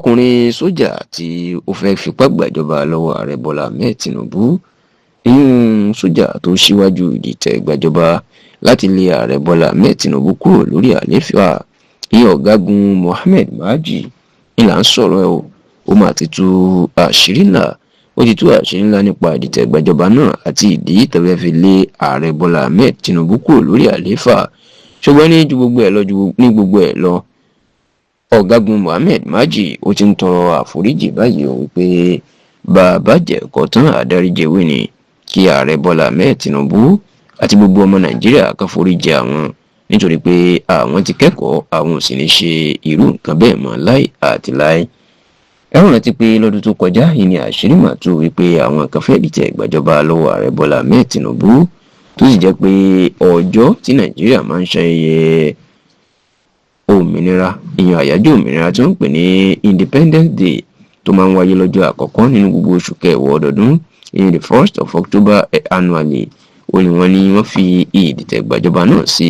ọkùnrin sójà tí ó fẹ́ fipá gbàjọba lọ́wọ́ ààrẹ Bọ́lá Ahmed Tinubu, ìyún sójà tó ṣíwájú ìdìtẹ̀ gbàjọba láti lé ààrẹ Bọ́lá Ahmed Tinubu kúrò lórí àlééfà, ìyẹn ọ̀gágun Mohammed Baji ìlà ń sọ̀rọ̀ ẹ̀ ó máa ti tú àṣírí ńlá nípa ìdìtẹ̀ gbàjọba náà àti ìdí tẹ́lẹ̀ fi lé ààrẹ Bọ́lá Ahmed Tinubu kúrò lórí àlééfà. ṣùgbọ́n ní gbogbo ẹ̀ lọ ọ̀gágun Mohammed Baji ó ti ń tọrọ àforíjì báyìí ó wípé bàbá jẹ̀kọ́ tán àdáríjẹwé ni kí ààrẹ Bọ́lá Ahmed Tinubu àti gbogbo ọmọ Nàìjíríà kan foríjì àwọn nítorí pé àwọn ti kẹ́kọ̀ọ́ àwọn ò sì ní ṣe irú nǹkan bẹ́ẹ̀ mọ́ láì àti láì. ẹ rántí pé lọ́dún tó kọjá yìí ni àṣírí mà tú wípé àwọn kan fẹ́ dìtẹ̀ gbàjọba lọ́wọ́ ààrẹ Bọ́lá Ahmed Tinubu tó sì jẹ́ pé ọjọ́ tí Nàìjíríà máa ń ṣayẹyẹ òmìnira ìyẹn àyájọ́ òmìnira tí wọ́n ń pè ní Independence Day tó máa ń wáyé lọ́jọ́ àkọ́kọ́ nínú gbogbo oṣù kẹwàá ọdọọdún ìyẹn the 1st of October annually wọ́n ní wọ́n fi ìdìtẹ̀ gbàjọba náà sí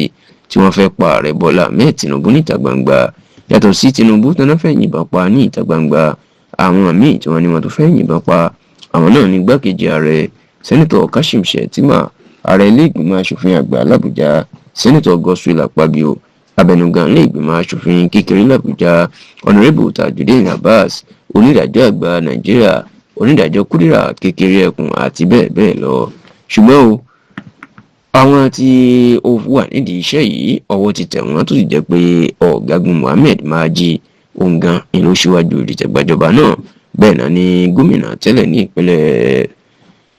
tí wọ́n fẹ́ pa ààrẹ Bọ́lá Ahmed Tinubu níta gbangba. yàtọ̀ sí Tinubu tó náà fẹ́ yìnbọn pa ní ìta gbangba, àwọn míì tí wọ́n ní wọ́n tó fẹ́ yìnbọn pa àwọn náà ní gbákejì ààrẹ sẹ́nitọ̀ Kashim Shettima, ààrẹ ilé ìgbìmọ̀ asòfin àgbà l'Àbújá sẹ́nitọ̀ Godswill Akpabio, abẹnugan ilé ìgbìmọ̀ asòfin kékeré l'Àbújá Honorable Tajudeen Abbas, onídàájọ́ àgbà Nàìjíríà onídàájọ́ Kudirat Kekere-Ekun àti bẹ́ẹ̀ bẹ́ẹ̀ lọ. ṣùgbọ́n àwọn tí ó wà nídìí iṣẹ́ yìí ọwọ́ ti tẹ̀ wọ́n tó sì jẹ́ pé ọ̀gágun Mohammed Baji òǹgan ìlú síwájú ìdìtẹ̀gbàjọba náà. bẹ́ẹ̀ náà ni gómìnà tẹ́lẹ̀ ní ìpínlẹ̀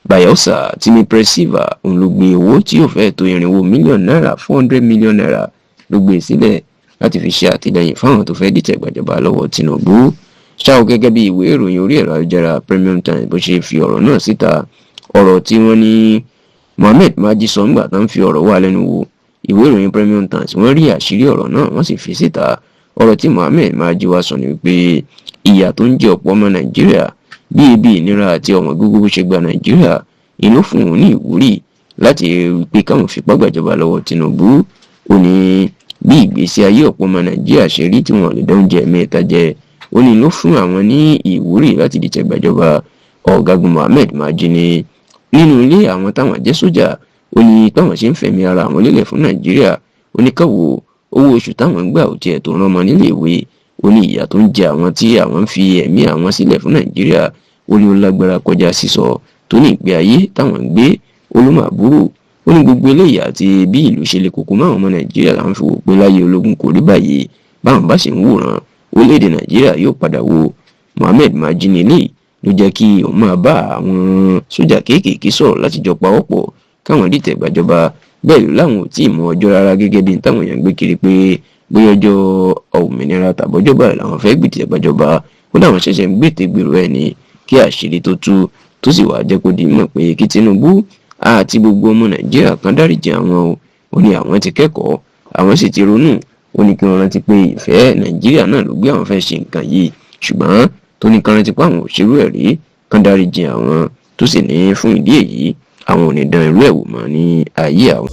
Bayelsa Senate President òun ló gbé owó tí yóò fẹ́ tó $400 million ló gbé sílẹ̀ láti fi ṣe àtìlẹ́yìn fáwọn tó fẹ́ dìtẹ̀gbàjọba lọ́wọ́ Tinubu. ṣáò gẹ́gẹ́ bí ìwé ìròyìn orí ẹ̀rọ ayélujára Premium Times bó ṣe fi ọ̀rọ̀ náà síta, ọ̀rọ̀ tí wọ́n ní Mohammed Baji sọ ńgbà tó ń fi ọ̀rọ̀ wá lẹ́nu wò. ìwé ìròyìn Premium Times wọ́n rí àṣírí ọ̀rọ̀ náà wọ́n sì fi síta. ọ̀rọ̀ tí Mohammed Baji wá sọ ni wípé ìyà tó ń jẹ ọ̀pọ̀ ọmọ Nàìjíríà bí ebi ìnira àti ọ̀wọ́n gógó bó ṣe gba Nàìjíríà ìlú fún òun ní ìwúrí láti rí pé káwọn fipá gbàjọba lọ́wọ́ Tinubu. ó ní bí ìgbésí ayé ọ̀pọ̀ ọmọ Nàìjíríà ṣe rí tí wọ́n lè dán oúnjẹ mẹ́ta jẹ, ó ní ló fún àwọn ní ìwúrí láti dìtẹ̀ gbàjọba. ọ̀gágun Mohammed Baji ní nínú ilé àwọn táwọn jẹ́ sójà, ó ní táwọn ṣe ń fẹ̀mí ara àwọn lélẹ̀ fún Nàìjíríà. ó ní káwọ owó oṣù táwọn ń gbà ò tiẹ̀ tó rán ọmọ nílé ìwé. ó ní ìyà tó ń jẹ àwọn tí àwọn ń fi ẹ̀mí àwọn sílẹ̀ fún Nàìjíríà. ó ní ó lágbára kọjá sísọ tó ní ìgbé ayé táwọn ń gbé olómàbúrò. ó ní gbogbo eléyìí àti bí ìlú ṣe lè kókó máwọn ọmọ Nàìjíríà làwọn fi wò pé láyé ológun kò rí báyìí, báwọn bá ṣe ń wòran orílẹ̀-èdè Nàìjíríà yóò padà wo. Mohammed Baji ní eléyìí ló jẹ́ kí òun máa bá àwọn sójà kéékèèké sọ̀rọ̀ láti jọ pawọ́pọ̀ káwọn dìtẹ̀ gbàjọba. bẹ́ẹ̀ ló láwọn ò tí ì mọ ọjọ́ rárá gẹ́gẹ́ bí táwọn èèyàn gbé kiri pé bóyá ọjọ́ òmìnira tàbọ́jọ́ báyìí làwọn fẹ́ gbìtẹ̀ gbàjọba. ó láwọn ṣẹ̀ṣẹ̀ ń gbètè gbèrò ẹ̀ ní kí àṣírí tó tú tó sì wá jẹ́ kó di mọ̀ pé kí Tinubu àti gbogbo ọmọ Nàìjíríà kan dáríjì àwọn ó ní àwọn ti kẹ́kọ̀ọ́ àwọn sì ti ronú. ó ní kí wọ́n rántí pé ìfẹ́ Nàìjíríà náà ló gbé àwọn fẹ́ ṣe nǹkan yìí, ṣùgbọ́n tó ní kan rántí pé àwọn òṣèrú ẹ̀ rí kan dáríjì àwọn tó sì ní fún ìdí èyí àwọn ò ní dán irú ẹ̀ wò mọ́ ní ayé àwọn.